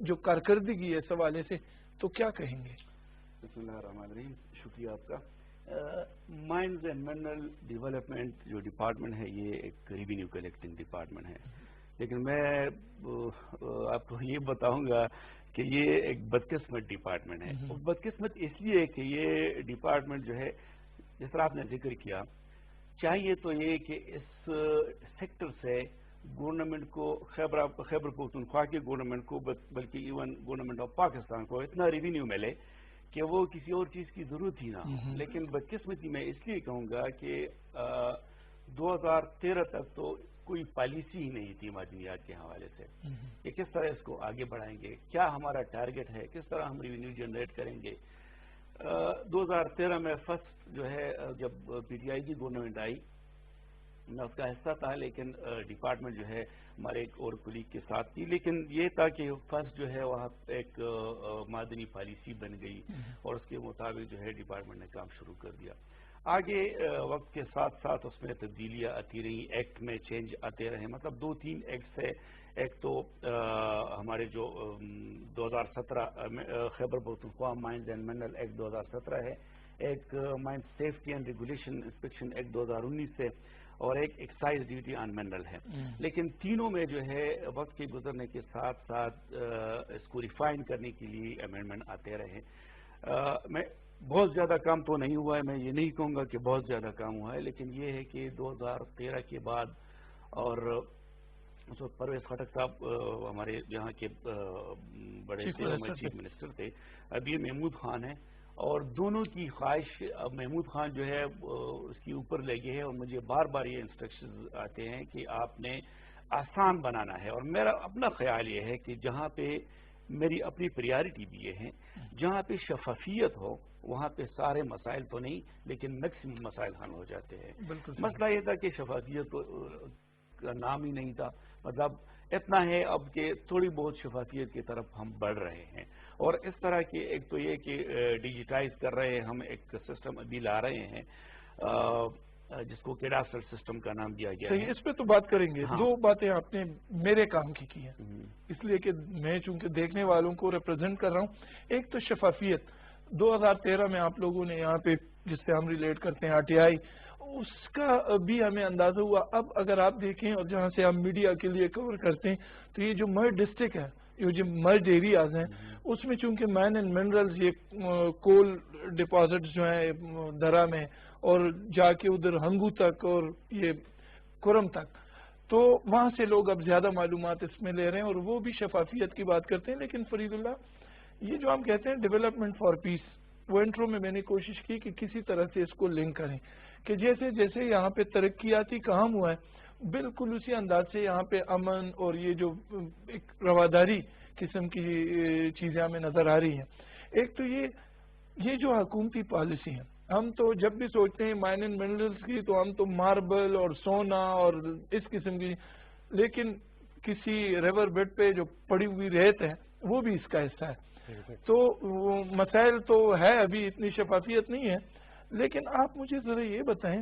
جو کارکردگی ہے اس حوالے سے، تو کیا کہیں گے؟ بسم اللہ الرحمن الرحیم، شکریہ آپ کا. مائنز اینڈ منرل ڈیولپمنٹ جو ڈپارٹمنٹ ہے یہ ایک ریونیو کلیکٹنگ ڈپارٹمنٹ ہے، لیکن میں آپ کو یہ بتاؤں گا کہ یہ ایک بدقسمت ڈپارٹمنٹ ہے. بدقسمت اس لیے کہ یہ ڈپارٹمنٹ جو ہے، جس طرح آپ نے ذکر کیا، چاہیے تو یہ کہ اس سیکٹر سے گورنمنٹ کو، خیبر پختونخوا کی گورنمنٹ کو، بلکہ ایون گورنمنٹ آف پاکستان کو اتنا ریونیو ملے کہ وہ کسی اور چیز کی ضرورت ہی نہ ہو. لیکن بدقسمتی میں اس لیے کہوں گا کہ 2013 تک تو کوئی پالیسی ہی نہیں تھی معدنیات کے حوالے سے کہ کس طرح اس کو آگے بڑھائیں گے، کیا ہمارا ٹارگٹ ہے، کس طرح ہم ریونیو جنریٹ کریں گے. 2013 میں فرسٹ جو ہے جب پی ٹی آئی کی گورنمنٹ آئی، میں اس کا حصہ تھا، لیکن ڈپارٹمنٹ جو ہے ہمارے ایک اور کولیگ کے ساتھ تھی. لیکن یہ تھا کہ فرسٹ جو ہے وہاں ایک معدنی پالیسی بن گئی اور اس کے مطابق جو ہے ڈپارٹمنٹ نے کام شروع کر دیا. آگے وقت کے ساتھ ساتھ اس میں تبدیلیاں آتی رہی، ایکٹ میں چینج آتے رہے. مطلب 2-3 ایکٹس ہے. ایک تو ہمارے جو 2017 Khyber Pakhtunkhwa mines and mineral act 2017 ہے، ایک mines safety and regulation inspection act 2019 سے، اور ایک ایکسائز ڈیوٹی آن منرل ہے. لیکن تینوں میں جو ہے وقت کے گزرنے کے ساتھ ساتھ اس کو ریفائن کرنے کے لیے امینڈمنٹ آتے رہے. میں بہت زیادہ کام تو نہیں ہوا ہے، میں یہ نہیں کہوں گا کہ بہت زیادہ کام ہوا ہے، لیکن یہ ہے کہ 2013 کے بعد، اور اس وقت پرویز خٹک صاحب ہمارے یہاں کے بڑے چیف منسٹر تھے، اب یہ محمود خان ہیں، اور دونوں کی خواہش، اب محمود خان جو ہے اس کی اوپر لگے ہے، اور مجھے بار بار یہ انسٹرکشن آتے ہیں کہ آپ نے آسان بنانا ہے. اور میرا اپنا خیال یہ ہے کہ جہاں پہ میری اپنی پریارٹی بھی یہ ہے، جہاں پہ شفافیت ہو وہاں پہ سارے مسائل تو نہیں لیکن میکسیمم مسائل حل ہو جاتے ہیں. مسئلہ یہ تھا کہ شفافیت کا نام ہی نہیں تھا. مطلب اتنا ہے اب کہ تھوڑی بہت شفافیت کی طرف ہم بڑھ رہے ہیں، اور اس طرح کی ایک تو یہ کہ ڈیجیٹائز کر رہے ہیں ہم، ایک سسٹم ابھی لا رہے ہیں جس کو کیڈاسٹر سسٹم کا نام دیا گیا ہے. اس پہ تو بات کریں گے. دو باتیں آپ نے میرے کام کی ہیں، اس لیے کہ میں چونکہ دیکھنے والوں کو ریپرزینٹ کر رہا ہوں. ایک تو شفافیت. 2013 میں آپ لوگوں نے یہاں پہ جس سے ہم ریلیٹ کرتے ہیں RTI، اس کا بھی ہمیں اندازہ ہوا. اب اگر آپ دیکھیں اور جہاں سے ہم میڈیا کے لیے کور کرتے ہیں، تو یہ جو مرڈ ڈسٹرکٹ ہے، یہ جو مرڈ ایریاز ہیں، اس میں چونکہ مائن اینڈ منرلز، یہ کول ڈپازٹس جو ہیں درا میں، اور جا کے ادھر ہنگو تک اور یہ کرم تک، تو وہاں سے لوگ اب زیادہ معلومات اس میں لے رہے ہیں، اور وہ بھی شفافیت کی بات کرتے ہیں. لیکن فرید اللہ، یہ جو ہم کہتے ہیں ڈیولپمنٹ فار پیس، وہ انٹرو میں نے کوشش کی کہ کسی طرح سے اس کو لنک کریں کہ جیسے جیسے یہاں پہ ترقیاتی کام ہوا ہے، بالکل اسی انداز سے یہاں پہ امن اور یہ جو ایک رواداری قسم کی چیزیں ہمیں نظر آ رہی ہیں. ایک تو یہ جو حکومتی پالیسی ہے، ہم تو جب بھی سوچتے ہیں مائن اینڈ منرلز کی تو ہم تو ماربل اور سونا اور اس قسم کی، لیکن کسی ریور بیڈ پہ جو پڑی ہوئی ریت ہے وہ بھی اس کا حصہ ہے. تو مسائل تو ہے، ابھی اتنی شفافیت نہیں ہے. لیکن آپ مجھے ذرا یہ بتائیں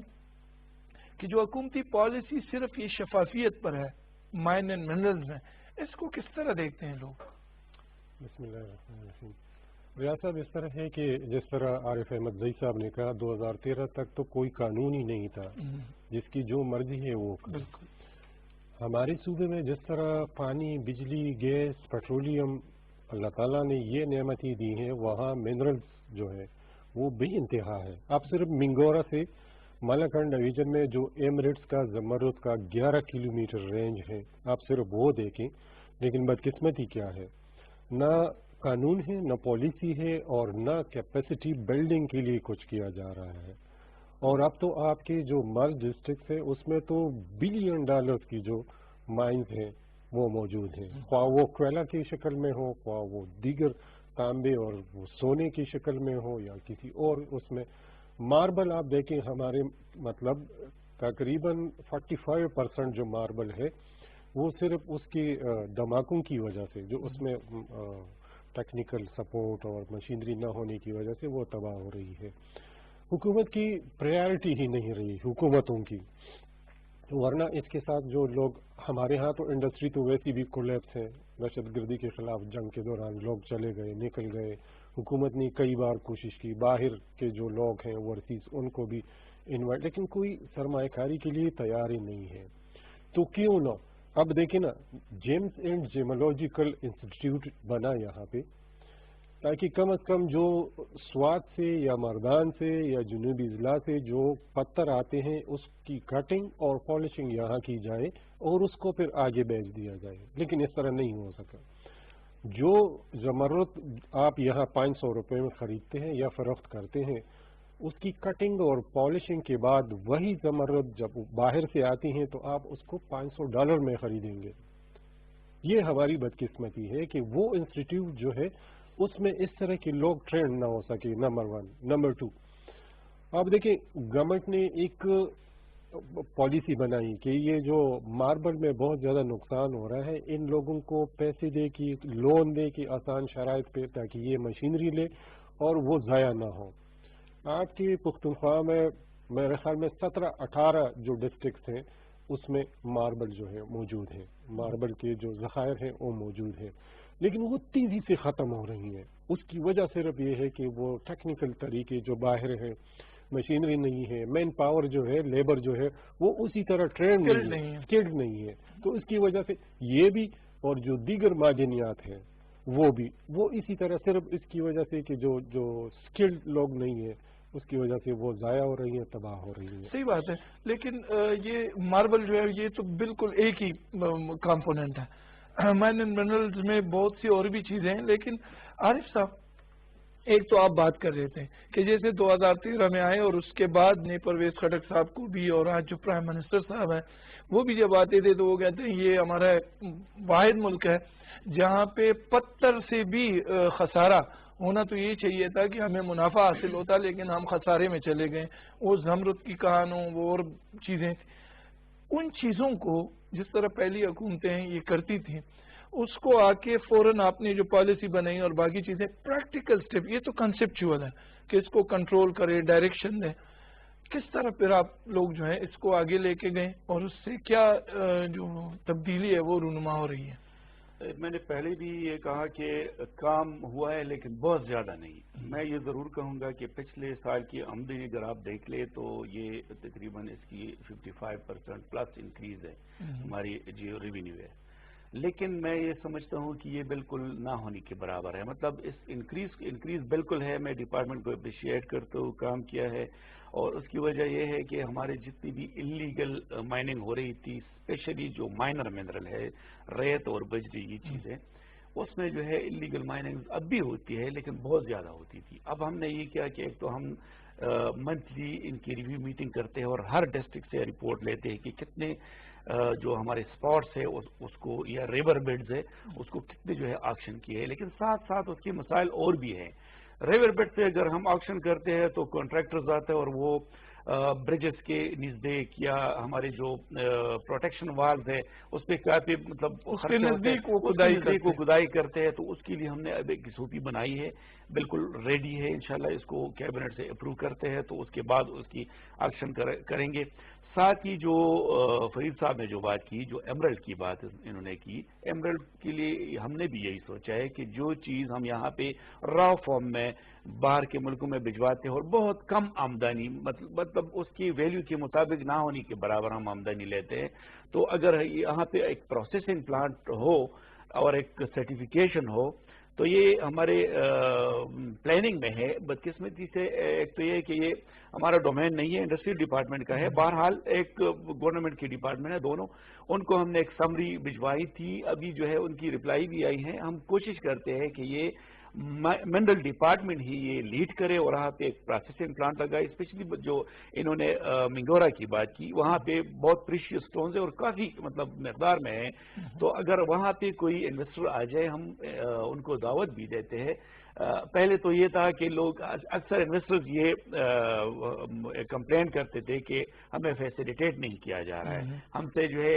کہ جو حکومتی پالیسی صرف یہ شفافیت پر ہے مائن اینڈ منرلز میں، اس کو کس طرح دیکھتے ہیں لوگ؟ بسم اللہ الرحمن الرحیم. ریاض صاحب، اس طرح ہے کہ جس طرح عارف احمد زئی صاحب نے کہا، 2013 تک تو کوئی قانون ہی نہیں تھا، جس کی جو مرضی ہے وہ کرے. ہمارے صوبے میں جس طرح پانی، بجلی، گیس، پیٹرولیم اللہ تعالیٰ نے یہ نعمتیں دی ہیں، وہاں منرلز جو ہے وہ بے انتہا ہے. آپ صرف منگورا سے مالاکنڈ ڈویژن میں جو ایمریٹس کا زمرد کا 11 کلومیٹر رینج ہے، آپ صرف وہ دیکھیں. لیکن بدقسمتی کیا ہے، نہ قانون ہے، نہ پالیسی ہے، اور نہ کیپیسٹی بلڈنگ کے لیے کچھ کیا جا رہا ہے. اور اب تو آپ کے جو مرج ڈسٹرکٹ ہے اس میں تو $1 بلین کی جو مائنز ہیں وہ موجود ہیں، خواہ وہ کوئلہ کی شکل میں ہو، خواہ وہ دیگر تانبے اور وہ سونے کی شکل میں ہو، یا کسی اور اس میں. ماربل آپ دیکھیں، ہمارے مطلب تقریباً 45% جو ماربل ہے وہ صرف اس کی دھماکوں کی وجہ سے، جو اس میں ٹیکنیکل سپورٹ اور مشینری نہ ہونے کی وجہ سے وہ تباہ ہو رہی ہے. حکومت کی پریارٹی ہی نہیں رہی، حکومتوں کی. ورنہ اس کے ساتھ جو لوگ ہمارے ہاں تو انڈسٹری تو ویسی بھی کولیپس ہے، دہشت گردی کے خلاف جنگ کے دوران لوگ چلے گئے، نکل گئے، حکومت نے کئی بار کوشش کی، باہر کے جو لوگ ہیں اوورسیز ان کو بھی انوائٹ، لیکن کوئی سرمایہ کاری کے لیے تیار ہی نہیں ہے. تو کیوں نہ اب دیکھیں نا، جیمز اینڈ جیمولوجیکل انسٹیٹیوٹ بنا یہاں پہ، تاکہ کم از کم جو سوات سے یا مردان سے یا جنوبی اضلاع سے جو پتھر آتے ہیں اس کی کٹنگ اور پالشنگ یہاں کی جائے اور اس کو پھر آگے بیچ دیا جائے. لیکن اس طرح نہیں ہو سکا. جو زمرد آپ یہاں 500 روپے میں خریدتے ہیں یا فروخت کرتے ہیں، اس کی کٹنگ اور پالشنگ کے بعد وہی زمرد جب باہر سے آتی ہیں تو آپ اس کو $500 میں خریدیں گے. یہ ہماری بدقسمتی ہے کہ وہ انسٹیٹیوٹ جو ہے اس میں اس طرح کے لوگ ٹرینڈ نہ ہو سکے. نمبر 1. نمبر 2، آپ دیکھیں گورنمنٹ نے ایک پالیسی بنائی کہ یہ جو ماربل میں بہت زیادہ نقصان ہو رہا ہے، ان لوگوں کو پیسے دے کی لون دے کی آسان شرائط پہ، تاکہ یہ مشینری لے اور وہ ضائع نہ ہو. آپ کی پختونخوا میں میرے خیال میں 17-18 جو ڈسٹرکٹس ہیں اس میں ماربل جو ہے موجود ہیں، ماربل کے جو ذخائر ہیں وہ موجود ہیں، لیکن وہ تیزی سے ختم ہو رہی ہیں. اس کی وجہ صرف یہ ہے کہ وہ ٹیکنیکل طریقے جو باہر ہیں، مشینری نہیں ہے، مین پاور جو ہے، لیبر جو ہے وہ اسی طرح ٹرینڈ نہیں ہے، اسکلڈ نہیں ہے. تو اس کی وجہ سے یہ بھی، اور جو دیگر معدنیات ہیں وہ بھی، وہ اسی طرح صرف اس کی وجہ سے کہ جو اسکلڈ لوگ نہیں ہیں اس کی وجہ سے وہ ضائع ہو رہی ہیں، تباہ ہو رہی ہیں. صحیح بات ہے. لیکن یہ ماربل جو ہے یہ تو بالکل ایک ہی کمپوننٹ ہے. مائننگ منرلز میں بہت سی اور بھی چیزیں ہیں. لیکن عارف صاحب، ایک تو آپ بات کر رہے تھے کہ جیسے 2013 میں آئے اور اس کے بعد نے پرویز خٹک صاحب کو بھی، اور آج جو پرائم منسٹر صاحب ہیں وہ بھی جب آتے تھے تو وہ کہتے ہیں یہ ہمارا واحد ملک ہے جہاں پہ پتھر سے بھی خسارہ ہونا تو یہ چاہیے تھا کہ ہمیں منافع حاصل ہوتا، لیکن ہم خسارے میں چلے گئے. وہ زمرد کی کہانوں وہ اور چیزیں تھیں. ان چیزوں کو جس طرح پہلی حکومتیں یہ کرتی تھیں اس کو آ کے فوراً آپ نے جو پالیسی بنائی اور باقی چیزیں پریکٹیکل سٹیپ، یہ تو کنسپچول ہے کہ اس کو کنٹرول کرے، ڈائریکشن دیں. کس طرح پھر آپ لوگ جو ہیں اس کو آگے لے کے گئے اور اس سے کیا جو تبدیلی ہے وہ رونما ہو رہی ہے؟ میں نے پہلے بھی یہ کہا کہ کام ہوا ہے لیکن بہت زیادہ نہیں. میں یہ ضرور کہوں گا کہ پچھلے سال کی آمدنی اگر آپ دیکھ لیں تو یہ تقریباً اس کی 55% پلس انکریز ہے ہماری جو ریونیو ہے. لیکن میں یہ سمجھتا ہوں کہ یہ بالکل نہ ہونے کے برابر ہے. مطلب اس انکریز بالکل ہے. میں ڈپارٹمنٹ کو اپریشیٹ کرتا ہوں، کام کیا ہے، اور اس کی وجہ یہ ہے کہ ہمارے جتنی بھی انلیگل مائننگ ہو رہی تھی، اسپیشلی جو مائنر منرل ہے، ریت اور بجری، یہ چیزیں، اس میں جو ہے انلیگل مائننگ اب بھی ہوتی ہے لیکن بہت زیادہ ہوتی تھی. اب ہم نے یہ کیا کہ ایک تو ہم منتھلی ان کی ریویو میٹنگ کرتے ہیں اور ہر ڈسٹرکٹ سے رپورٹ لیتے ہیں کہ کتنے جو ہمارے اسپاٹس ہے اس کو، یا ریور بیڈز ہے اس کو کتنے جو ہے آکشن کیے ہیں. لیکن ساتھ ساتھ اس کے مسائل اور بھی ہیں. ریور بیڈ پہ اگر ہم آکشن کرتے ہیں تو کانٹریکٹرز آتے ہیں اور وہ برجز کے نزدیک یا ہمارے جو پروٹیکشن والز ہے اس پہ کافی مطلب نزدیک وہ گدائی کرتے ہیں. تو اس کے لیے ہم نے اب ایک SOP بنائی ہے، بالکل ریڈی ہے. انشاءاللہ اس کو کیبنٹ سے اپروو کرتے ہیں تو اس کے بعد اس کی ایکشن کریں گے. ساتھ ہی جو فرید صاحب نے جو بات کی، جو ایمرلڈ کی بات انہوں نے کی، ایمرلڈ کے لیے ہم نے بھی یہی سوچا ہے کہ جو چیز ہم یہاں پہ را فارم میں باہر کے ملکوں میں بھجواتے ہیں اور بہت کم آمدنی، مطلب اس کی ویلیو کے مطابق نہ ہونے کے برابر ہم آمدنی لیتے ہیں، تو اگر یہاں پہ ایک پروسیسنگ پلانٹ ہو اور ایک سرٹیفیکیشن ہو تو یہ ہمارے پلاننگ میں ہے. بدقسمتی سے ایک تو یہ کہ یہ ہمارا ڈومین نہیں ہے، انڈسٹری ڈپارٹمنٹ کا ہے. بہرحال ایک گورنمنٹ کی ڈپارٹمنٹ ہے دونوں. ان کو ہم نے ایک سمری بھجوائی تھی، ابھی جو ہے ان کی رپلائی بھی آئی ہے. ہم کوشش کرتے ہیں کہ یہ منرل ڈپارٹمنٹ ہی یہ لیڈ کرے اور وہاں پہ ایک پروسیسنگ پلانٹ لگائے. اسپیشلی جو انہوں نے منگورا کی بات کی، وہاں پہ بہت پریشیس سٹونز ہے اور کافی مطلب مقدار میں ہے. تو اگر وہاں پہ کوئی انویسٹر آ جائے، ہم ان کو دعوت بھی دیتے ہیں. پہلے تو یہ تھا کہ لوگ اکثر انویسٹرز یہ کمپلین کرتے تھے کہ ہمیں فیسیلیٹیٹ نہیں کیا جا رہا ہے، ہم سے جو ہے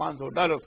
$500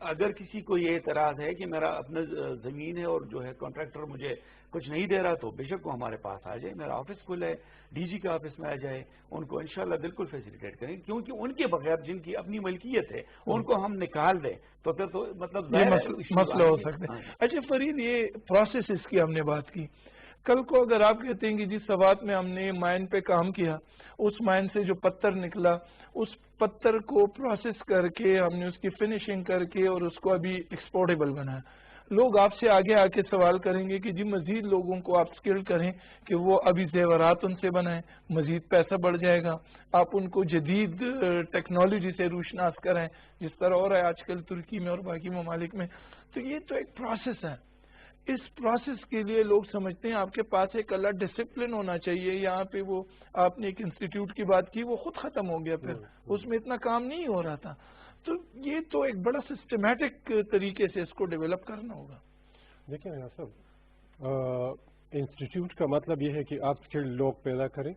اگر کسی کو یہ اعتراض ہے کہ میرا اپنا زمین ہے اور جو ہے کانٹریکٹر مجھے کچھ نہیں دے رہا تو بے شک وہ ہمارے پاس آ جائے. میرا آفس کھلا ہے, ڈی جی کے آفس میں آ جائے, ان کو انشاءاللہ بالکل فیسیلیٹیٹ کریں, کیونکہ ان کے بغیر جن کی اپنی ملکیت ہے ان کو ہم نکال دیں تو پھر تو مطلب مسئلہ ہو سکتا ہے. اچھا فرید, یہ پروسیسز کی ہم نے بات کی. کل کو اگر آپ کہتے ہیں کہ جس سوات میں ہم نے مائن پہ کام کیا, اس مائن سے جو پتھر نکلا, اس پتھر کو پروسیس کر کے ہم نے اس کی فنشنگ کر کے اور اس کو ابھی ایکسپورٹیبل بنایا, لوگ آپ سے آگے آ کے سوال کریں گے کہ جی مزید لوگوں کو آپ سکل کریں کہ وہ ابھی زیورات ان سے بنائیں, مزید پیسہ بڑھ جائے گا. آپ ان کو جدید ٹیکنالوجی سے روشناس کریں, جس طرح ہو رہا ہے آج کل ترکی میں اور باقی ممالک میں. تو یہ تو ایک پروسیس ہے. اس پروسیس کے لیے لوگ سمجھتے ہیں آپ کے پاس ایک الگ ڈسپلن ہونا چاہیے. یہاں پہ وہ آپ نے ایک انسٹیٹیوٹ کی بات کی, وہ خود ختم ہو گیا, پھر اس میں اتنا کام نہیں ہو رہا تھا. تو یہ تو ایک بڑا سسٹمیٹک طریقے سے اس کو ڈیولپ کرنا ہوگا. دیکھیں صاحب, انسٹیٹیوٹ کا مطلب یہ ہے کہ آپ اسکلڈ لوگ پیدا کریں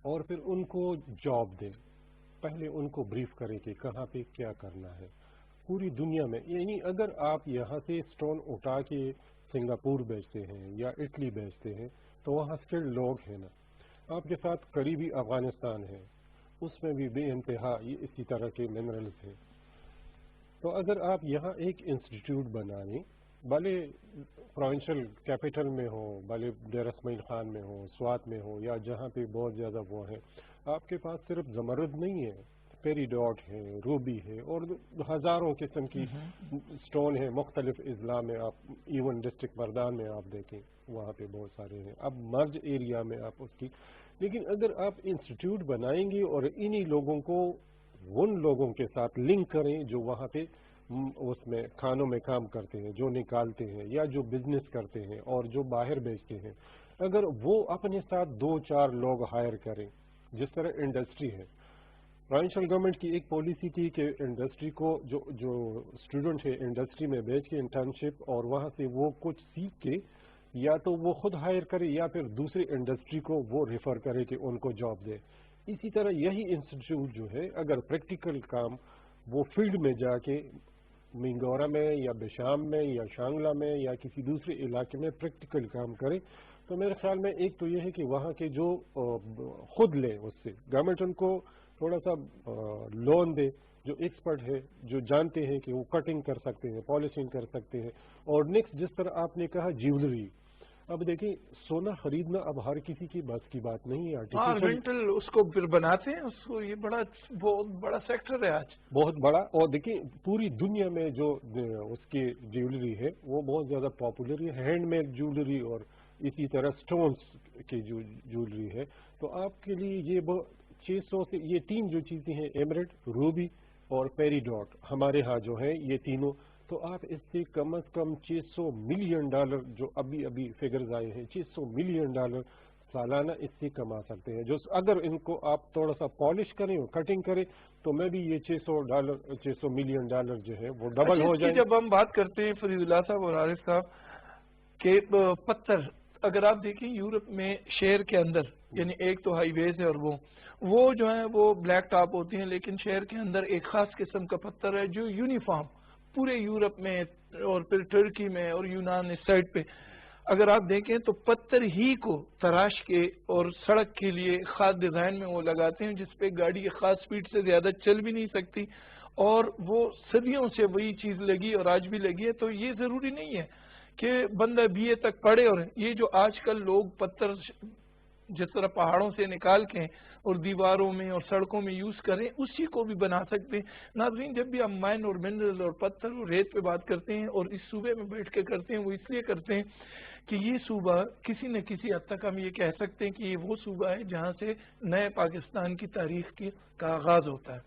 اور پھر ان کو جاب دیں. پہلے ان کو بریف کریں کہ کہاں پہ کیا کرنا ہے پوری دنیا میں. یعنی اگر آپ یہاں سے اسٹون اٹھا کے سنگاپور بیچتے ہیں یا اٹلی بیچتے ہیں تو وہاں اسکلڈ لوگ ہیں نا. آپ کے ساتھ قریبی افغانستان ہے, اس میں بھی بے انتہا اسی طرح کے منرلز ہیں. تو اگر آپ یہاں ایک انسٹیٹیوٹ بنائیں, بھلے پروونشل کیپٹل میں ہو, بھلے ڈیر اسماعیل خان میں ہو, سوات میں ہو, یا جہاں پہ بہت زیادہ وہ ہے, آپ کے پاس صرف زمرد نہیں ہے, پیری ڈاٹ ہے, روبی ہے, اور ہزاروں قسم کی سٹون ہے مختلف اضلاع میں. آپ ایون ڈسٹرکٹ مردان میں آپ دیکھیں, وہاں پہ بہت سارے ہیں. اب مرج ایریا میں آپ اس کی, لیکن اگر آپ انسٹیٹیوٹ بنائیں گے اور انہی لوگوں کو ان لوگوں کے ساتھ لنک کریں جو وہاں پہ اس میں کھانوں میں کام کرتے ہیں, جو نکالتے ہیں یا جو بزنس کرتے ہیں اور جو باہر بیچتے ہیں, اگر وہ اپنے ساتھ 2-4 لوگ ہائر کریں, جس طرح انڈسٹری ہے. پروونشل گورنمنٹ کی ایک پالیسی تھی کہ انڈسٹری کو جو اسٹوڈنٹ ہے انڈسٹری میں بیچ کے انٹرنشپ, اور وہاں سے وہ کچھ سیکھ کے یا تو وہ خود ہائر کرے یا پھر دوسری انڈسٹری کو وہ ریفر کرے کہ ان کو جاب دے. اسی طرح یہی انسٹیٹیوٹ جو ہے اگر پریکٹیکل کام وہ فیلڈ میں جا کے مینگورا میں یا بشام میں یا شانگلہ میں یا کسی دوسرے علاقے میں پریکٹیکل کام کرے, تو میرے خیال میں ایک تو یہ ہے کہ وہاں کے جو خود لیں, اس سے گورنمنٹ ان کو تھوڑا سا لون دے, جو ایکسپرٹ ہے, جو جانتے ہیں کہ وہ کٹنگ کر سکتے ہیں, پالشنگ کر سکتے ہیں. اور نیکسٹ جس طرح آپ نے کہا جیولری, اب دیکھیں سونا خریدنا اب ہر کسی کی بس کی بات نہیں ہے. آرنٹل اس کو پھر بناتے ہیں, اس کو, یہ بہت بڑا سیکٹر ہے آج, بہت بڑا. اور دیکھیں پوری دنیا میں جو اس کی جیولری ہے وہ بہت زیادہ پاپولر ہے, ہینڈ میڈ جیولری اور اسی طرح سٹونز کی جو جیولری ہے. تو آپ کے لیے یہ 600 سے یہ 3 جو چیزیں ہیں, ایمریٹ, روبی اور پیری ڈاٹ, ہمارے ہاں جو ہے یہ تینوں, تو آپ اس سے کم از کم $600 ملین جو ابھی فگرز آئے ہیں, $600 ملین سالانہ اس سے کما سکتے ہیں. جو اگر ان کو آپ تھوڑا سا پالش کریں اور کٹنگ کریں تو میں بھی یہ $600 ملین جو ہے وہ ڈبل ہو جائیں. جب ہم بات کرتے ہیں فرید اللہ صاحب اور عارف صاحب کہ پتھر, اگر آپ دیکھیں یورپ میں شہر کے اندر, یعنی ایک تو ہائی ویز ہے اور وہ جو ہیں وہ بلیک ٹاپ ہوتی ہیں, لیکن شہر کے اندر ایک خاص قسم کا پتھر ہے جو یونیفارم پورے یورپ میں اور پھر ٹرکی میں اور یونان اس سائڈ پہ اگر آپ دیکھیں تو پتھر ہی کو تراش کے اور سڑک کے لیے خاص ڈیزائن میں وہ لگاتے ہیں, جس پہ گاڑی کی خاص سپیڈ سے زیادہ چل بھی نہیں سکتی, اور وہ صدیوں سے وہی چیز لگی اور آج بھی لگی ہے. تو یہ ضروری نہیں ہے کہ بندہ BA تک پڑھے, اور یہ جو آج کل لوگ پتھر جس طرح پہاڑوں سے نکال کے اور دیواروں میں اور سڑکوں میں یوز کریں, اسی کو بھی بنا سکتے ہیں. ناظرین, جب بھی ہم مائن اور منرل اور پتھر اور ریت پہ بات کرتے ہیں اور اس صوبے میں بیٹھ کے کرتے ہیں, وہ اس لیے کرتے ہیں کہ یہ صوبہ کسی نہ کسی حد تک ہم یہ کہہ سکتے ہیں کہ یہ وہ صوبہ ہے جہاں سے نئے پاکستان کی تاریخ کا آغاز ہوتا ہے.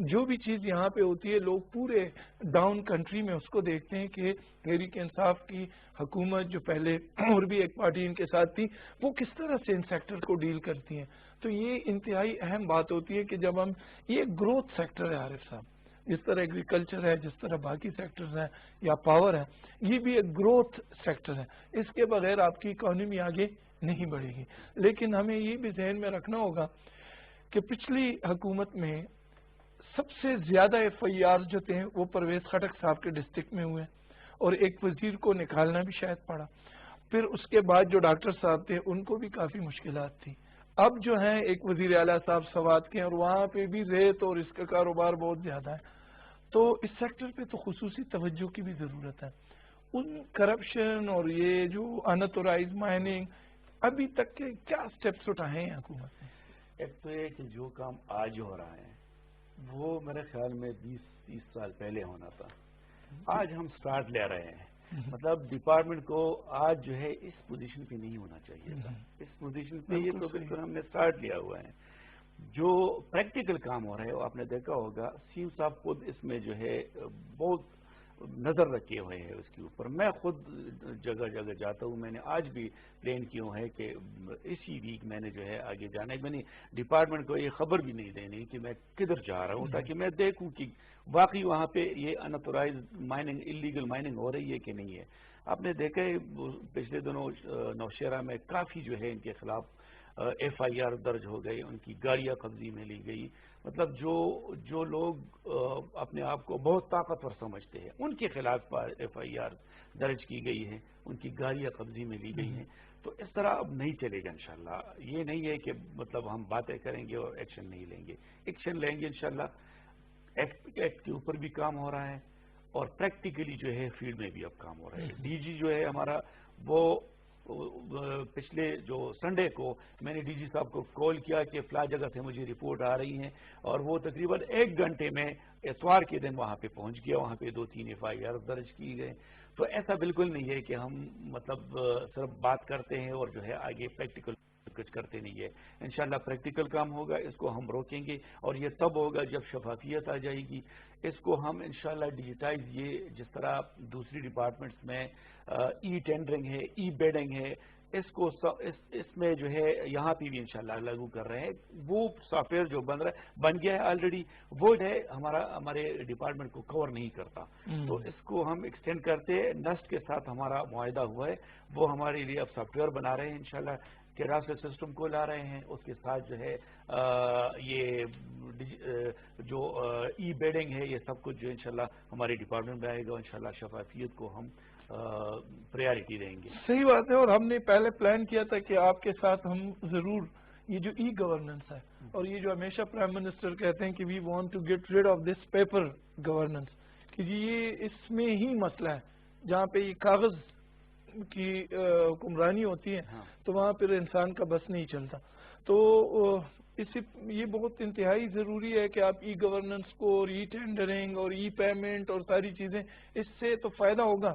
جو بھی چیز یہاں پہ ہوتی ہے لوگ پورے ڈاؤن کنٹری میں اس کو دیکھتے ہیں کہ تحریک انصاف کی حکومت جو پہلے اور بھی ایک پارٹی ان کے ساتھ تھی, وہ کس طرح سے ان سیکٹر کو ڈیل کرتی ہیں. تو یہ انتہائی اہم بات ہوتی ہے کہ جب ہم, یہ گروتھ سیکٹر ہے عارف صاحب, جس طرح ایگریکلچر ہے, جس طرح باقی سیکٹرز ہیں یا پاور ہے, یہ بھی ایک گروتھ سیکٹر ہے. اس کے بغیر آپ کی اکانومی آگے نہیں بڑھے گی. لیکن ہمیں یہ بھی ذہن میں رکھنا ہوگا کہ پچھلی حکومت میں سب سے زیادہ FIR جو تھے وہ پرویز خٹک صاحب کے ڈسٹرکٹ میں ہوئے اور ایک وزیر کو نکالنا بھی شاید پڑا. پھر اس کے بعد جو ڈاکٹر صاحب تھے ان کو بھی کافی مشکلات تھی. اب جو ہیں ایک وزیر اعلیٰ صاحب سوات کے ہیں اور وہاں پہ بھی ریت اور اس کا کاروبار بہت زیادہ ہے. تو اس سیکٹر پہ تو خصوصی توجہ کی بھی ضرورت ہے. ان کرپشن اور یہ جو انتھورائز مائننگ ابھی تک کے کیا سٹیپس اٹھائے ہیں حکومت نے؟ ایک تو یہ کہ جو کام آج ہو رہا ہے وہ میرے خیال میں 20-30 سال پہلے ہونا تھا. آج ہم سٹارٹ لے رہے ہیں. مطلب ڈپارٹمنٹ کو آج جو ہے اس پوزیشن پہ نہیں ہونا چاہیے تھا. اس پوزیشن پہ یہ تو بالکل ہم نے سٹارٹ لیا ہوا ہے. جو پریکٹیکل کام ہو رہا ہے وہ آپ نے دیکھا ہوگا سیم صاحب خود اس میں جو ہے بہت نظر رکھے ہوئے ہیں اس کے اوپر. میں خود جگہ جگہ جاتا ہوں. میں نے آج بھی پلان کیوں ہے کہ اسی ویک میں نے جو ہے آگے جانا ہے. میں نے ڈپارٹمنٹ کو یہ خبر بھی نہیں دینی کہ میں کدھر جا رہا ہوں تاکہ میں دیکھوں کہ واقعی وہاں پہ یہ انتھورائز مائننگ انلیگل مائننگ ہو رہی ہے کہ نہیں ہے. آپ نے دیکھا ہے پچھلے دنوں نوشہرہ میں کافی جو ہے ان کے خلاف FIR درج ہو گئی. ان کی گاڑیاں قبضے میں لی گئی. مطلب جو لوگ اپنے آپ کو بہت طاقتور سمجھتے ہیں ان کے خلاف FIR درج کی گئی ہے. ان کی گاڑیاں قبضے میں لی گئی ہیں. تو اس طرح اب نہیں چلے گا انشاءاللہ. یہ نہیں ہے کہ مطلب ہم باتیں کریں گے اور ایکشن نہیں لیں گے. ایکشن لیں گے انشاءاللہ. ایکٹ کے اوپر بھی کام ہو رہا ہے اور پریکٹیکلی جو ہے فیلڈ میں بھی اب کام ہو رہا ہے. DG جو ہے ہمارا وہ پچھلے جو سنڈے کو میں نے DG صاحب کو کال کیا کہ فلاں جگہ سے مجھے رپورٹ آ رہی ہیں اور وہ تقریباً 1 گھنٹے میں اتوار کے دن وہاں پہ پہنچ گیا. وہاں پہ 2-3 FIR درج کی گئے. تو ایسا بالکل نہیں ہے کہ ہم مطلب صرف بات کرتے ہیں اور جو ہے آگے پریکٹیکل کچھ کرتے نہیں ہے. انشاءاللہ پریکٹیکل کام ہوگا. اس کو ہم روکیں گے اور یہ تب ہوگا جب شفافیت آ جائے گی. اس کو ہم انشاءاللہ ڈیجیٹائز یہ جس طرح دوسری ڈپارٹمنٹس میں ای ٹینڈرنگ ہے ای بیڈنگ ہے اس کو اس میں جو ہے یہاں پہ بھی انشاءاللہ لاگو کر رہے ہیں. وہ سافٹ ویئر جو بن گیا ہے آلریڈی وہ ہے ہمارے ڈپارٹمنٹ کو کور نہیں کرتا. تو اس کو ہم ایکسٹینڈ کرتے ہیں. نسٹ کے ساتھ ہمارا معاہدہ ہوا ہے. وہ ہمارے لیے اب سافٹ ویئر بنا رہے ہیں انشاءاللہ. کیراسل سسٹم کو لا رہے ہیں. اس کے ساتھ جو ہے یہ جو ای بیڈنگ ہے یہ سب کچھ جو انشاءاللہ ہمارے ڈپارٹمنٹ میں آئے گا. انشاءاللہ شفافیت کو ہم پریارٹی دیں گے. صحیح بات ہے. اور ہم نے پہلے پلان کیا تھا کہ آپ کے ساتھ ہم ضرور یہ جو ای گورننس ہے اور یہ جو ہمیشہ پرائم منسٹر کہتے ہیں کہ we want to get rid of this paper governance کہ جی یہ اس میں ہی مسئلہ ہے جہاں پہ یہ کاغذ کی حکمرانی ہوتی ہے تو وہاں پھر انسان کا بس نہیں چلتا. تو یہ بہت انتہائی ضروری ہے کہ آپ ای گورننس کو اور ای ٹینڈرنگ اور ای پیمنٹ اور ساری چیزیں اس سے تو فائدہ ہوگا.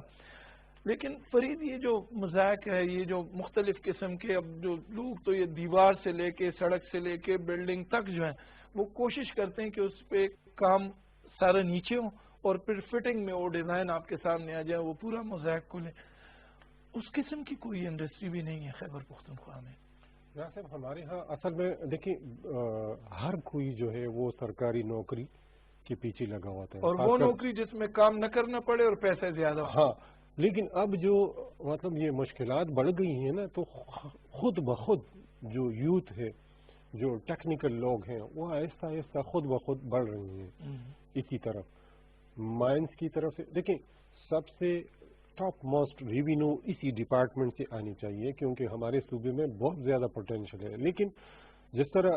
لیکن فرید یہ جو مذاق ہے یہ جو مختلف قسم کے اب جو لوگ تو یہ دیوار سے لے کے سڑک سے لے کے بلڈنگ تک جو ہیں وہ کوشش کرتے ہیں کہ اس پہ کام سارا نیچے ہو اور پھر فٹنگ میں وہ ڈیزائن آپ کے سامنے آ جائے وہ پورا مذاق کو لے. اس قسم کی کوئی انڈسٹری بھی نہیں ہے خیبر پختونخوا میں. صاحب ہمارے ہاں اصل میں دیکھیں ہر کوئی جو ہے وہ سرکاری نوکری کے پیچھے لگا ہوتا ہے اور وہ نوکری جس میں کام نہ کرنا پڑے اور پیسے زیادہ. ہاں لیکن اب جو مطلب یہ مشکلات بڑھ گئی ہیں نا تو خود بخود جو یوتھ ہے جو ٹیکنیکل لوگ ہیں وہ آہستہ آہستہ خود بخود بڑھ رہی ہیں اسی طرف مائنس کی طرف سے. دیکھیں سب سے ٹاپ موسٹ ریوینیو اسی ڈپارٹمنٹ سے آنی چاہیے کیونکہ ہمارے صوبے میں بہت زیادہ پوٹینشیل ہے. لیکن جس طرح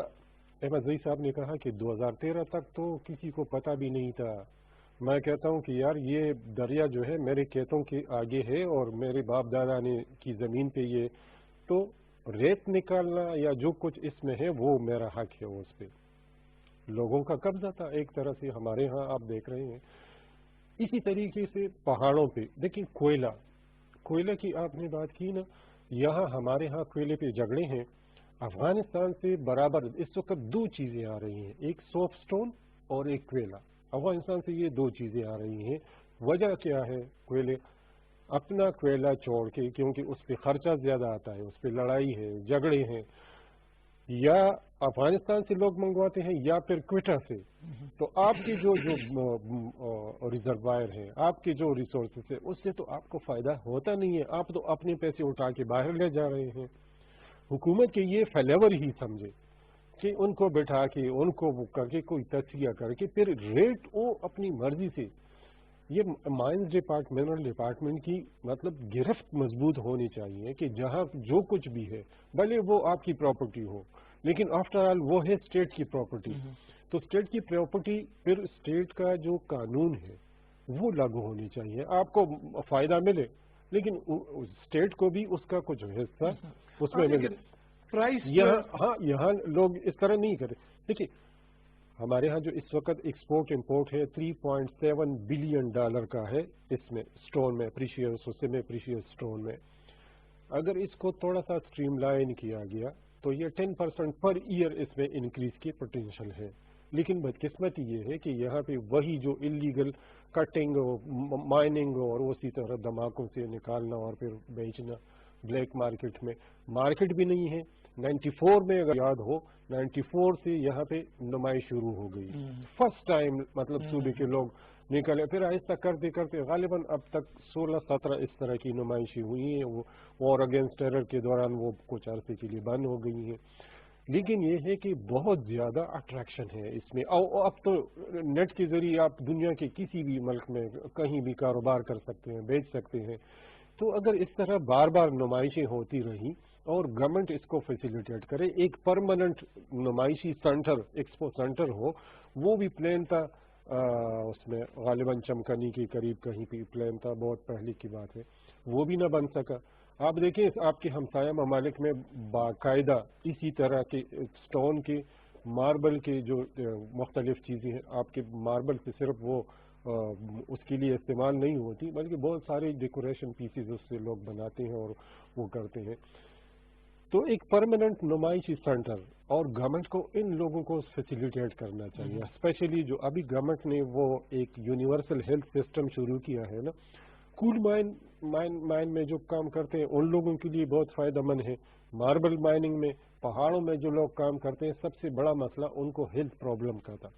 احمد زئی صاحب نے کہا کہ 2013 تک تو کسی کو پتہ بھی نہیں تھا. میں کہتا ہوں کہ یار یہ دریا جو ہے میرے کھیتوں کے آگے ہے اور میرے باپ دادا نے کی زمین پہ یہ تو ریت نکالنا یا جو کچھ اس میں ہے وہ میرا حق ہے. اس پہ لوگوں کا قبضہ تھا ایک طرح سے. ہمارے ہاں آپ دیکھ رہے ہیں اسی طریقے سے پہاڑوں پہ دیکھیں کوئلہ کی آپ نے بات کی نا. یہاں ہمارے ہاں کوئلے پہ جھگڑے ہیں. افغانستان سے برابر اس وقت 2 چیزیں آ رہی ہیں ایک سوپ سٹون اور ایک کوئلہ. افغانستان سے یہ 2 چیزیں آ رہی ہیں. وجہ کیا ہے؟ کوئلے اپنا کوئلہ چھوڑ کے کیونکہ اس پہ خرچہ زیادہ آتا ہے اس پہ لڑائی ہے جھگڑے ہیں یا افغانستان سے لوگ منگواتے ہیں یا پھر کوئٹہ سے. تو آپ کی جو ریزروائر ہیں آپ کے جو ریسورسز ہیں اس سے تو آپ کو فائدہ ہوتا نہیں ہے. آپ تو اپنے پیسے اٹھا کے باہر لے جا رہے ہیں. حکومت کے یہ فیلیور ہی سمجھے کہ ان کو بٹھا کے ان کو وہ کر کے کوئی تجزیہ کر کے پھر ریٹ وہ اپنی مرضی سے. یہ مائنز ڈپارٹمنٹ منرل ڈپارٹمنٹ کی مطلب گرفت مضبوط ہونی چاہیے کہ جہاں جو کچھ بھی ہے بھلے وہ آپ کی پراپرٹی ہو لیکن آفٹر آل وہ ہے اسٹیٹ کی پراپرٹی. تو اسٹیٹ کی پراپرٹی پھر اسٹیٹ کا جو قانون ہے وہ لاگو ہونی چاہیے. آپ کو فائدہ ملے لیکن اسٹیٹ کو بھی اس کا کچھ حصہ اس میں ملے. یہاں لوگ اس طرح نہیں کرے. دیکھیے ہمارے ہاں جو اس وقت ایکسپورٹ امپورٹ ہے $3.7 بلین کا ہے اس میں اسٹون میں پریشیس اسٹون میں. اگر اس کو تھوڑا سا اسٹریم لائن کیا گیا تو یہ 10% پر ایئر اس میں انکریز کی پوٹینشیل ہے. لیکن بدقسمتی یہ ہے کہ یہاں پہ وہی جو انلیگل کٹنگ مائننگ اور اسی طرح دھماکوں سے نکالنا اور پھر بیچنا بلیک مارکیٹ میں مارکیٹ بھی نہیں ہے. 94 میں اگر یاد ہو 94 سے یہاں پہ نمائش شروع ہو گئی. فرسٹ ٹائم مطلب صوبے کے لوگ نکلے. پھر آہستہ کرتے کرتے غالباً اب تک 16-17 اس طرح کی نمائشیں ہوئی ہیں. وہ وار اگینسٹ ٹیرر کے دوران وہ کچھ عرصے کے لیے بند ہو گئی ہیں. لیکن یہ ہے کہ بہت زیادہ اٹریکشن ہے اس میں. اب تو نیٹ کے ذریعے آپ دنیا کے کسی بھی ملک میں کہیں بھی کاروبار کر سکتے ہیں بیچ سکتے ہیں. تو اگر اس طرح بار بار نمائشیں ہوتی رہیں اور گورنمنٹ اس کو فیسیلیٹیٹ کرے ایک پرماننٹ نمائشی سینٹر ایکسپو سینٹر ہو. وہ بھی پلان تھا اس میں غالباً چمکنی کے قریب کہیں بھی پلان تھا. بہت پہلے کی بات ہے. وہ بھی نہ بن سکا. آپ دیکھیں آپ کے ہمسایہ ممالک میں باقاعدہ اسی طرح کے اسٹون کے ماربل کے جو مختلف چیزیں ہیں. آپ کے ماربل سے صرف وہ اس کے لیے استعمال نہیں ہوتی بلکہ بہت سارے ڈیکوریشن پیسز اس سے لوگ بناتے ہیں اور وہ کرتے ہیں. تو ایک پرماننٹ نمائشی سینٹر اور گورنمنٹ کو ان لوگوں کو فیسیلیٹیٹ کرنا چاہیے. اسپیشلی جو ابھی گورنمنٹ نے وہ ایک یونیورسل ہیلتھ سسٹم شروع کیا ہے نا. کول مائن میں جو کام کرتے ہیں ان لوگوں کے لیے بہت فائدہ مند ہے. ماربل مائننگ میں پہاڑوں میں جو لوگ کام کرتے ہیں سب سے بڑا مسئلہ ان کو ہیلتھ پرابلم کا تھا.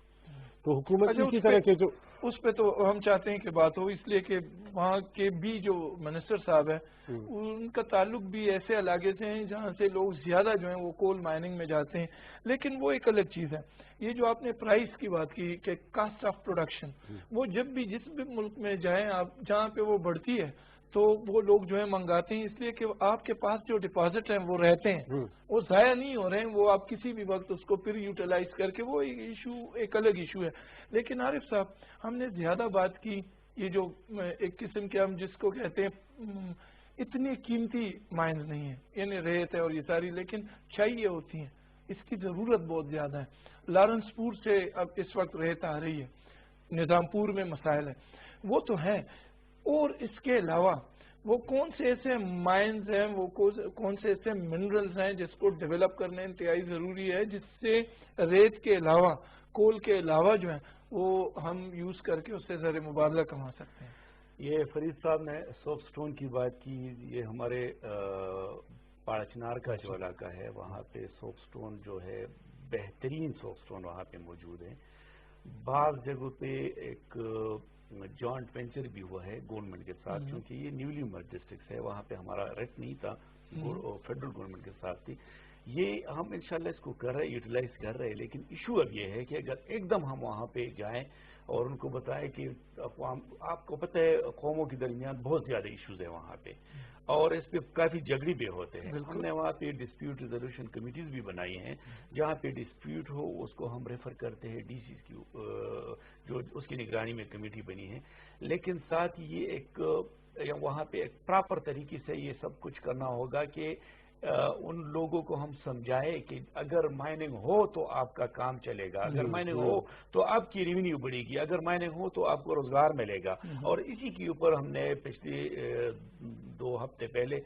تو حکومت اسی طرح کے جو اس پہ تو ہم چاہتے ہیں کہ بات ہو اس لیے کہ وہاں کے بھی جو منسٹر صاحب ہیں ان کا تعلق بھی ایسے علاقے سے ہیں جہاں سے لوگ زیادہ جو ہیں وہ کول مائننگ میں جاتے ہیں. لیکن وہ ایک الگ چیز ہے. یہ جو آپ نے پرائس کی بات کی کہ کاسٹ آف پروڈکشن وہ جب بھی جس بھی ملک میں جائیں آپ جہاں پہ وہ بڑھتی ہے تو وہ لوگ جو ہے منگاتے ہیں اس لیے کہ آپ کے پاس جو ڈپازٹ ہیں وہ رہتے ہیں وہ ضائع نہیں ہو رہے ہیں. وہ آپ کسی بھی وقت اس کو پھر یوٹیلائز کر کے وہ ایشو ایک الگ ایشو ہے. لیکن عارف صاحب ہم نے زیادہ بات کی یہ جو ایک قسم کے ہم جس کو کہتے ہیں اتنی قیمتی مائنز نہیں ہیں یعنی ریت ہے اور یہ ساری لیکن چاہیے ہوتی ہیں. اس کی ضرورت بہت زیادہ ہے. لارنس پور سے اب اس وقت ریت آ رہی ہے. نظام پور میں مسائل ہیں وہ تو ہیں. اور اس کے علاوہ وہ کون سے ایسے مائنز ہیں وہ کون سے ایسے منرلز ہیں جس کو ڈیولپ کرنا انتہائی ضروری ہے جس سے ریت کے علاوہ کول کے علاوہ جو ہیں وہ ہم یوز کر کے اس سے زر مبادلہ کما سکتے ہیں. یہ فرید صاحب نے سوپ سٹون کی بات کی. یہ ہمارے پاڑچنار کا جو علاقہ ہے وہاں پہ سوپ سٹون جو ہے بہترین سوپ سٹون وہاں پہ موجود ہیں. بعض جگہوں پہ ایک جوائنٹ وینچر بھی ہوا ہے گورنمنٹ کے ساتھ کیونکہ یہ نیولی مرج ڈسٹرکٹ ہے. وہاں پہ ہمارا ریٹ نہیں تھا فیڈرل گورنمنٹ کے ساتھ تھی. یہ ہم انشاءاللہ اس کو کر رہے یوٹیلائز کر رہے. لیکن ایشو اب یہ ہے کہ اگر ایک دم ہم وہاں پہ جائیں اور ان کو بتائیں کہ آپ کو پتہ ہے قوموں کے درمیان بہت زیادہ ایشوز ہیں وہاں پہ اور اس پہ کافی جھگڑے بھی ہوتے ہیں. ہم نے وہاں پہ ڈسپیوٹ ریزولوشن کمیٹیز بھی بنائی ہیں جہاں پہ ڈسپیوٹ ہو اس کو ہم ریفر کرتے ہیں ڈی سی کی جو اس کی نگرانی میں کمیٹی بنی ہے. لیکن ساتھ یہ ایک وہاں پہ ایک پراپر طریقے سے یہ سب کچھ کرنا ہوگا کہ ان لوگوں کو ہم سمجھائے کہ اگر مائننگ ہو تو آپ کا کام چلے گا, اگر مائننگ ہو تو آپ کی ریونیو بڑھے گی, اگر مائننگ ہو تو آپ کو روزگار ملے گا. اور اسی کے اوپر ہم نے پچھلے 2 ہفتے پہلے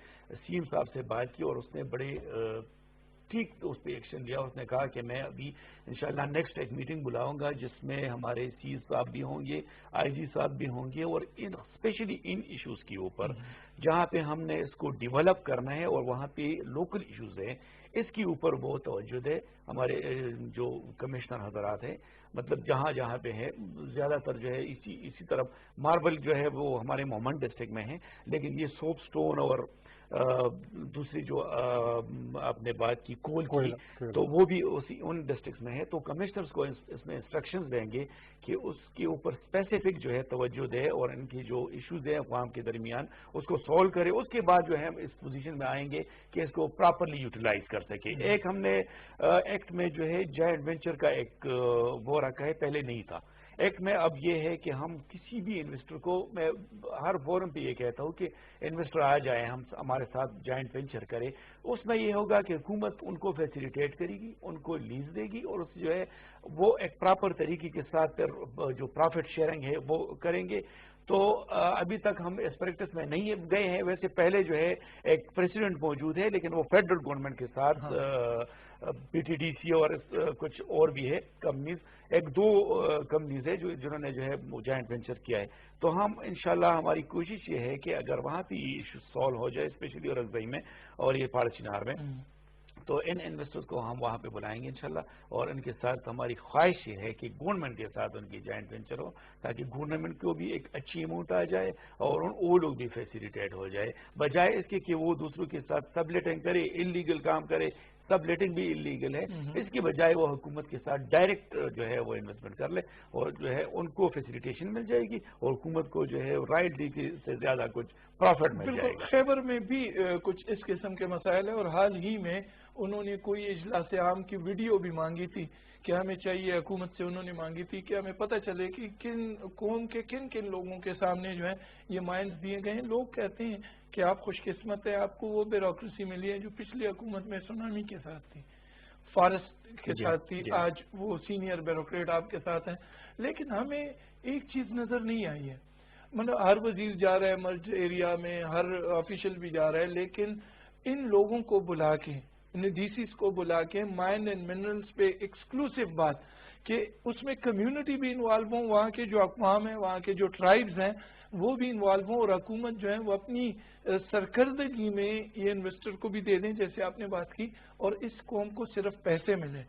سیم صاحب سے بات کی اور اس نے بڑے ٹھیک اس پہ ایکشن لیا. اس نے کہا کہ میں ابھی انشاءاللہ نیکسٹ ایک میٹنگ بلاؤں گا جس میں ہمارے سی صاحب بھی ہوں گے, آئی جی صاحب بھی ہوں گے اور اسپیشلی ان ایشوز کے اوپر جہاں پہ ہم نے اس کو ڈیولپ کرنا ہے اور وہاں پہ لوکل ایشوز ہیں اس کے اوپر بہت توجہ ہے. ہمارے جو کمشنر حضرات ہیں مطلب جہاں جہاں پہ ہے زیادہ تر جو ہے اسی طرف ماربل جو ہے وہ ہمارے مومن ڈسٹرکٹ میں ہے، لیکن یہ سوپ سٹون اور دوسری جو آپ نے بات کی کول کی تو وہ بھی ان ڈسٹرکٹس میں ہے. تو کمشنرز کو اس میں انسٹرکشنز دیں گے کہ اس کے اوپر اسپیسیفک جو ہے توجہ دے اور ان کی جو ایشوز ہیں اقوام کے درمیان اس کو سولو کرے. اس کے بعد جو ہے ہم اس پوزیشن میں آئیں گے کہ اس کو پراپرلی یوٹیلائز کر سکے. ایک ہم نے ایکٹ میں جو ہے جوائنٹ وینچر کا ایک وہ رکھا ہے، پہلے نہیں تھا. ایک میں اب یہ ہے کہ ہم کسی بھی انویسٹر کو، میں ہر فورم پہ یہ کہتا ہوں کہ انویسٹر آ جائیں ہمارے ساتھ جوائنٹ وینچر کرے. اس میں یہ ہوگا کہ حکومت ان کو فیسیلیٹیٹ کرے گی، ان کو لیز دے گی اور اس جو ہے وہ ایک پراپر طریقے کے ساتھ جو پروفٹ شیئرنگ ہے وہ کریں گے. تو ابھی تک ہم اس پریکٹس میں نہیں گئے ہیں. ویسے پہلے جو ہے ایک پریسیڈنٹ موجود ہے لیکن وہ فیڈرل گورنمنٹ کے ساتھ پی ٹی ڈی سی اور کچھ اور بھی ہے کمپنیز، ایک دو کمپنیز ہے جنہوں نے جو ہے جوائنٹ وینچر کیا ہے. تو ہم انشاءاللہ ہماری کوشش یہ ہے کہ اگر وہاں پہ یہ ایشو سالو ہو جائے اسپیشلی اورکزئی میں اور یہ پاڑ چنار میں، تو ان انویسٹرز کو ہم وہاں پہ بلائیں گے انشاءاللہ. اور ان کے ساتھ ہماری خواہش یہ ہے کہ گورنمنٹ کے ساتھ ان کی جوائنٹ وینچر ہو تاکہ گورنمنٹ کو بھی ایک اچھی اماؤنٹ آ جائے اور وہ لوگ بھی فیسیلیٹیٹ ہو جائے، بجائے اس کے کہ وہ دوسروں کے ساتھ سب لیٹنگ کرے، انلیگل کام کرے. سب لیٹنگ بھی انلیگل ہے. اس کی بجائے وہ حکومت کے ساتھ ڈائریکٹ جو ہے وہ انویسٹمنٹ کر لے اور جو ہے ان کو فیسیلیٹیشن مل جائے گی اور حکومت کو جو ہے رائلٹی سے زیادہ کچھ پروفٹ مل جائے گا. خیبر میں بھی کچھ اس قسم کے مسائل ہیں اور حال ہی میں انہوں نے کوئی اجلاس عام کی ویڈیو بھی مانگی تھی کہ ہمیں چاہیے، حکومت سے انہوں نے مانگی تھی کہ ہمیں پتہ چلے کہ کن قوم کے کن کن لوگوں کے سامنے جو ہے یہ مائنز دیے گئے ہیں. لوگ کہتے ہیں کہ آپ خوش قسمت ہے، آپ کو وہ بیوروکریسی ملی ہے جو پچھلی حکومت میں سونامی کے ساتھ تھی، فارسٹ کے ساتھ تھی. آج وہ سینئر بیوروکریٹ آپ کے ساتھ ہیں. لیکن ہمیں ایک چیز نظر نہیں آئی ہے، مطلب ہر وزیر جا رہا ہے مرج ایریا میں، ہر آفیشل بھی جا رہا ہے، لیکن ان لوگوں کو بلا کے، ڈی سیز کو بلا کے مائن اینڈ منرلز پہ ایکسکلوسیو بات کہ اس میں کمیونٹی بھی انوالو ہوں، وہاں کے جو اقوام ہیں، وہاں کے جو ٹرائبز ہیں وہ بھی انوالو ہوں اور حکومت جو ہے وہ اپنی سرکردگی میں یہ انویسٹر کو بھی دے دیں جیسے آپ نے بات کی، اور اس قوم کو صرف پیسے ملے.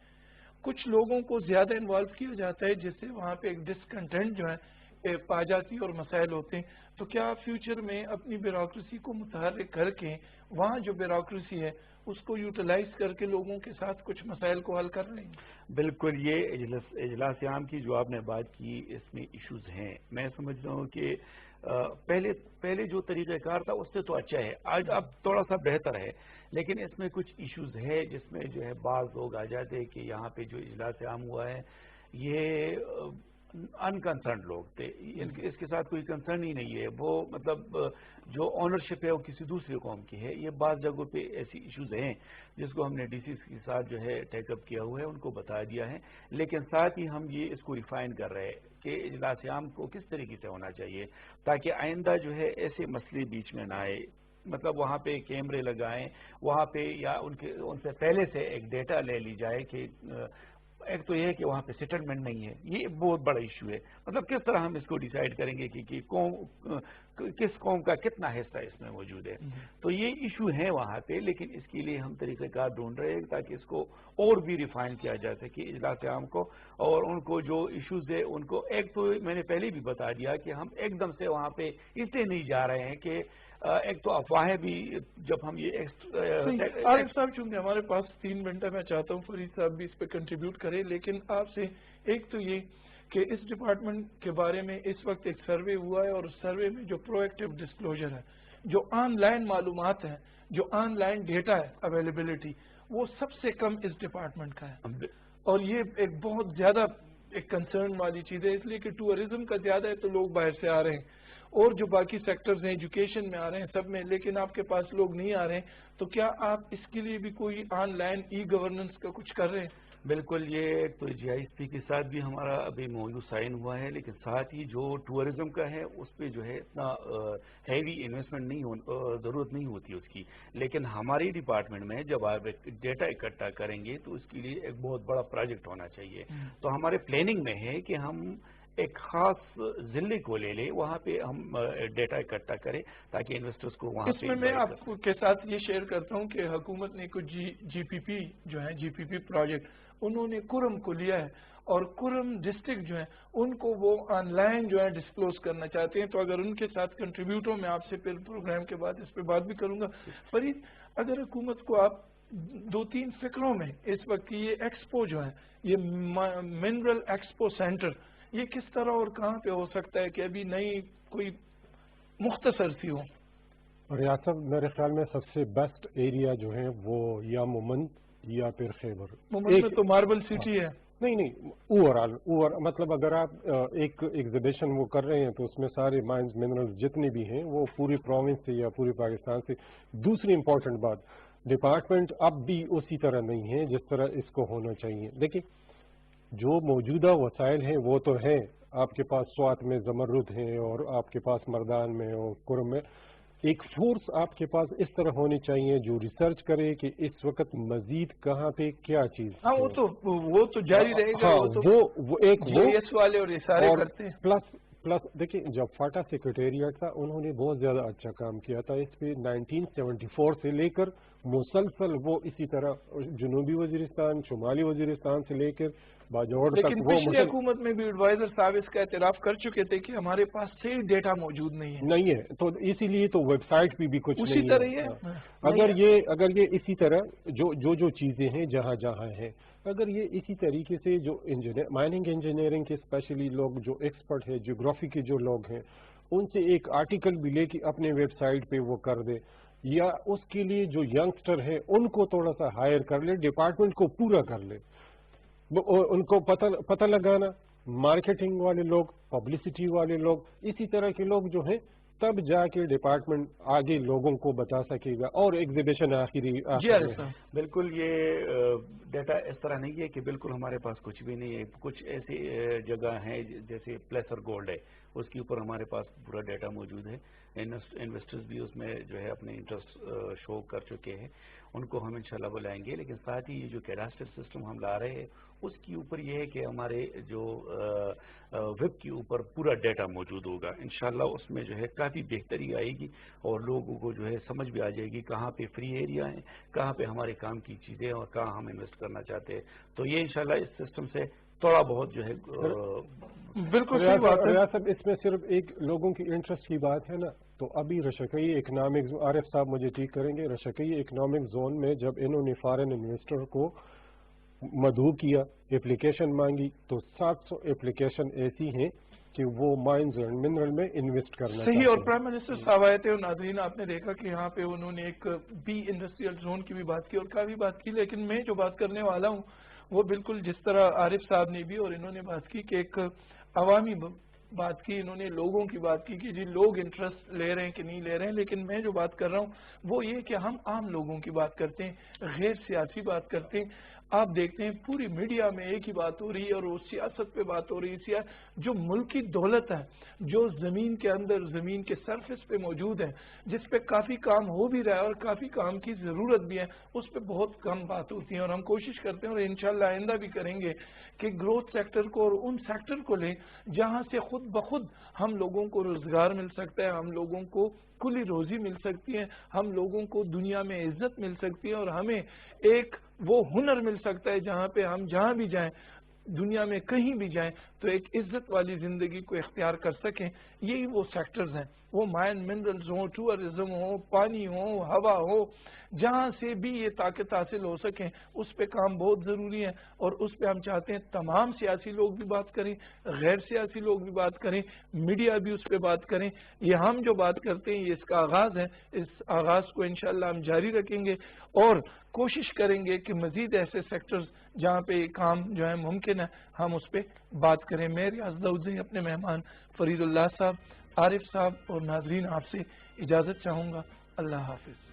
کچھ لوگوں کو زیادہ انوالو کیا جاتا ہے جس سے وہاں پہ ایک ڈسکنٹینٹ جو ہے پا جاتی اور مسائل ہوتے ہیں. تو کیا فیوچر میں اپنی بیوروکریسی کو متحرک کر کے وہاں جو بیوروکریسی ہے اس کو یوٹیلائز کر کے لوگوں کے ساتھ کچھ مسائل کو حل کر رہے ہیں؟ بالکل، یہ اجلاس عام کی جو آپ نے بات کی اس میں ایشوز ہیں. میں سمجھتا ہوں کہ پہلے جو طریقہ کار تھا اس سے تو اچھا ہے، آج اب تھوڑا سا بہتر ہے، لیکن اس میں کچھ ایشوز ہے جس میں جو ہے بعض لوگ آ جاتے ہیں کہ یہاں پہ جو اجلاس عام ہوا ہے یہ انکنسرنڈ لوگ تھے، اس کے ساتھ کوئی کنسرن ہی نہیں ہے. وہ مطلب جو آنرشپ ہے وہ کسی دوسرے قوم کی ہے. یہ بعض جگہوں پہ ایسی ایشوز ہیں جس کو ہم نے ڈی سی کے ساتھ جو ہے ٹیک اپ کیا ہوا ہے، ان کو بتا دیا ہے. لیکن ساتھ ہی ہم یہ اس کو ریفائن کر رہے ہیں کہ اجلاس عام کو کس طریقے سے ہونا چاہیے تاکہ آئندہ جو ہے ایسے مسئلے بیچ میں نہ آئے. مطلب وہاں پہ کیمرے لگائیں وہاں پہ، یا ان سے پہلے سے ایک ڈیٹا لے لی جائے کہ ایک تو یہ ہے کہ وہاں پہ سیٹلمنٹ نہیں ہے. یہ بہت بڑا ایشو ہے. مطلب کس طرح ہم اس کو ڈیسائیڈ کریں گے کہ کس قوم کا کتنا حصہ اس میں موجود ہے. تو یہ ایشو ہے وہاں پہ، لیکن اس کے لیے ہم طریقہ کار ڈھونڈ رہے ہیں تاکہ اس کو اور بھی ریفائن کیا جا سکے اجلاس عام کو. اور ان کو جو ایشوز ہے ان کو، ایک تو میں نے پہلے بھی بتا دیا کہ ہم ایک دم سے وہاں پہ اس لیے نہیں جا رہے ہیں کہ ایک تو افواہیں بھی، جب ہم یہ عارف صاحب چونکہ ہمارے پاس 3 منٹ ہے، میں چاہتا ہوں فرید صاحب بھی اس پہ کنٹریبیوٹ کرے، لیکن آپ سے ایک تو یہ کہ اس ڈپارٹمنٹ کے بارے میں اس وقت ایک سروے ہوا ہے اور اس سروے میں جو پرو ایکٹیو ڈسکلوجر ہے، جو آن لائن معلومات ہیں، جو آن لائن ڈیٹا ہے اویلیبلٹی، وہ سب سے کم اس ڈپارٹمنٹ کا ہے. اور یہ ایک بہت زیادہ ایک کنسرن والی چیز ہے، اس لیے کہ ٹورزم کا زیادہ ہے تو لوگ باہر سے آ رہے ہیں اور جو باقی سیکٹرز ہیں ایجوکیشن میں آ رہے ہیں سب میں، لیکن آپ کے پاس لوگ نہیں آ رہے ہیں. تو کیا آپ اس کے لیے بھی کوئی آن لائن ای گورننس کا کچھ کر رہے ہیں؟ بالکل، یہ تو جی آئی ایس پی کے ساتھ بھی ہمارا ابھی موضوع سائن ہوا ہے، لیکن ساتھ ہی جو ٹورزم کا ہے اس پہ جو ہے اتنا ہیوی انویسٹمنٹ ضرورت نہیں ہوتی اس کی. لیکن ہماری ڈپارٹمنٹ میں جب آپ ڈیٹا اکٹھا کریں گے تو اس کے لیے ایک بہت بڑا پروجیکٹ ہونا چاہیے. تو ہمارے پلاننگ میں ہے کہ ہم ایک خاص ضلع کو لے لیں، وہاں پہ ہم ڈیٹا اکٹھا کریں تاکہ انویسٹرز کو وہاں پہ. اس میں آپ کے ساتھ یہ شیئر کرتا ہوں کہ حکومت نے کچھ جی پی پی جو ہے جی پی پی پروجیکٹ انہوں نے کرم کو لیا ہے اور کرم ڈسٹرکٹ جو ہے ان کو وہ آن لائن جو ہے ڈسکلوز کرنا چاہتے ہیں. تو اگر ان کے ساتھ کنٹریبیوٹ ہو, میں آپ سے پھر پروگرام کے بعد اس پہ بات بھی کروں گا. فرید, اگر حکومت کو آپ 2-3 فکروں میں اس وقت یہ ایکسپو جو ہے, یہ منرل ایکسپو سینٹر, یہ کس طرح اور کہاں پہ ہو سکتا ہے کہ ابھی نئی کوئی مختصر سی ہو؟ ریاست میرے خیال میں سب سے بیسٹ ایریا جو ہے وہ یا مومند یا پھر خیبر. مومند میں تو ماربل سٹی ہے. نہیں, اوور مطلب اگر آپ ایک ایگزیبیشن وہ کر رہے ہیں تو اس میں سارے مائنز منرلز جتنے بھی ہیں وہ پوری پروونس سے یا پوری پاکستان سے. دوسری امپورٹنٹ بات, ڈپارٹمنٹ اب بھی اسی طرح نہیں ہے جس طرح اس کو ہونا چاہیے. دیکھیں, جو موجودہ وسائل ہیں وہ تو ہے, آپ کے پاس سوات میں زمرد ہیں اور آپ کے پاس مردان میں اور کرم میں. ایک فورس آپ کے پاس اس طرح ہونی چاہیے جو ریسرچ کرے کہ اس وقت مزید کہاں پہ کیا چیز. ہاں, وہ تو جاری رہے گا. وہ ایک والے اور یہ سارے کرتے ہیں. پلس دیکھیں, جب فاٹا سیکریٹریٹ تھا انہوں نے بہت زیادہ اچھا کام کیا تھا اس پہ. 1974 سے لے کر مسلسل وہ اسی طرح جنوبی وزیرستان, شمالی وزیرستان سے لے کر باجوڑ تک. لیکن پچھلی حکومت میں بھی ایڈوائزر صاحب اس کا اعتراف کر چکے تھے کہ ہمارے پاس صحیح ڈیٹا موجود نہیں ہے. تو اسی لیے تو ویب سائٹ پہ بھی کچھ اسی نہیں طرح ہے. اگر یہ اسی طرح جو چیزیں ہیں جہاں ہیں, اگر یہ اسی طریقے سے جو مائننگ انجینئرنگ کے اسپیشلی لوگ جو ایکسپرٹ ہیں, جیوگرافی کے جو لوگ ہیں, ان سے ایک آرٹیکل بھی لے کے اپنے ویب سائٹ پہ وہ کر دے, یا اس کے لیے جو ینگسٹر ہیں ان کو تھوڑا سا ہائر کر لے, ڈپارٹمنٹ کو پورا کر لے. ان کو پتہ لگانا, مارکیٹنگ والے لوگ, پبلسٹی والے لوگ, اسی طرح کے لوگ جو ہیں, تب جا کے ڈپارٹمنٹ آگے لوگوں کو بتا سکے گا. اور ایگزیبیشن آخری بالکل یہ ڈیٹا اس طرح نہیں ہے کہ بالکل ہمارے پاس کچھ بھی نہیں ہے. کچھ ایسی جگہ ہیں جیسے پلیسر گولڈ ہے, اس کے اوپر ہمارے پاس پورا ڈیٹا موجود ہے. انویسٹرز بھی اس میں جو ہے اپنے انٹرسٹ شو کر چکے ہیں, ان کو ہم انشاءاللہ بلائیں گے. لیکن ساتھ ہی یہ جو کیڈاسٹر سسٹم ہم لا رہے ہیں اس کے اوپر یہ ہے کہ ہمارے جو ویب کے اوپر پورا ڈیٹا موجود ہوگا. انشاءاللہ اس میں جو ہے کافی بہتری آئے گی اور لوگوں کو جو ہے سمجھ بھی آ جائے گی کہاں پہ فری ایریا ہیں, کہاں پہ ہمارے کام کی چیزیں اور کہاں ہم انویسٹ کرنا چاہتے ہیں. تو یہ انشاءاللہ اس سسٹم سے تھوڑا بہت جو ہے بالکل صحیح بات ہے. ریاست اس میں صرف ایک لوگوں کی انٹرسٹ کی بات ہے نا. تو ابھی رشکئی اکنامک, عارف صاحب مجھے ٹھیک کریں گے, رشکئی اکنامک زون میں جب انہوں نے فارن انویسٹر کو مدعو کیا, اپلیکیشن مانگی, تو 700 اپلیکیشن ایسی ہیں کہ وہ مائنز اینڈ منرل میں انویسٹ کرنا چاہتے ہیں. صحیح. اور پرائم منسٹر صاحب آئے تھے, اور ناظرین آپ نے دیکھا کہ یہاں پہ انہوں نے ایک بی انڈسٹریل زون کی بھی بات کی اور کافی بات کی. لیکن میں جو بات کرنے والا ہوں وہ بالکل جس طرح عارف صاحب نے بھی اور انہوں نے بات کی کہ ایک عوامی بات کی, انہوں نے لوگوں کی بات کی کہ جی لوگ انٹرسٹ لے رہے ہیں کہ نہیں لے رہے ہیں. لیکن میں جو بات کر رہا ہوں وہ یہ کہ ہم عام لوگوں کی بات کرتے ہیں, غیر سیاسی بات کرتے ہیں. آپ دیکھتے ہیں پوری میڈیا میں ایک ہی بات ہو رہی ہے اور وہ سیاست پہ بات ہو رہی ہے. جو ملکی دولت ہے, جو زمین کے اندر, زمین کے سرفیس پہ موجود ہے, جس پہ کافی کام ہو بھی رہا ہے اور کافی کام کی ضرورت بھی ہے, اس پہ بہت کم بات ہوتی ہے. اور ہم کوشش کرتے ہیں اور انشاءاللہ آئندہ بھی کریں گے کہ گروتھ سیکٹر کو اور ان سیکٹر کو لیں جہاں سے خود بخود ہم لوگوں کو روزگار مل سکتا ہے, ہم لوگوں کو کلی روزی مل سکتی ہے, ہم لوگوں کو دنیا میں عزت مل سکتی ہے, اور ہمیں ایک وہ ہنر مل سکتا ہے جہاں پہ ہم جہاں بھی جائیں, دنیا میں کہیں بھی جائیں تو ایک عزت والی زندگی کو اختیار کر سکیں. یہی وہ سیکٹرز ہیں, وہ مائن منرلز ہوں, ٹورزم ہو, پانی ہو, ہوا ہو, جہاں سے بھی یہ طاقت حاصل ہو سکیں اس پہ کام بہت ضروری ہے. اور اس پہ ہم چاہتے ہیں تمام سیاسی لوگ بھی بات کریں, غیر سیاسی لوگ بھی بات کریں, میڈیا بھی اس پہ بات کریں. یہ ہم جو بات کرتے ہیں یہ اس کا آغاز ہے, اس آغاز کو انشاءاللہ ہم جاری رکھیں گے اور کوشش کریں گے کہ مزید ایسے سیکٹرز جہاں پہ یہ کام جو ہے ممکن ہے ہم اس پہ بات کریں. میں ریاض داؤدزئی اپنے مہمان فرید اللہ صاحب, عارف صاحب اور ناظرین آپ سے اجازت چاہوں گا. اللہ حافظ.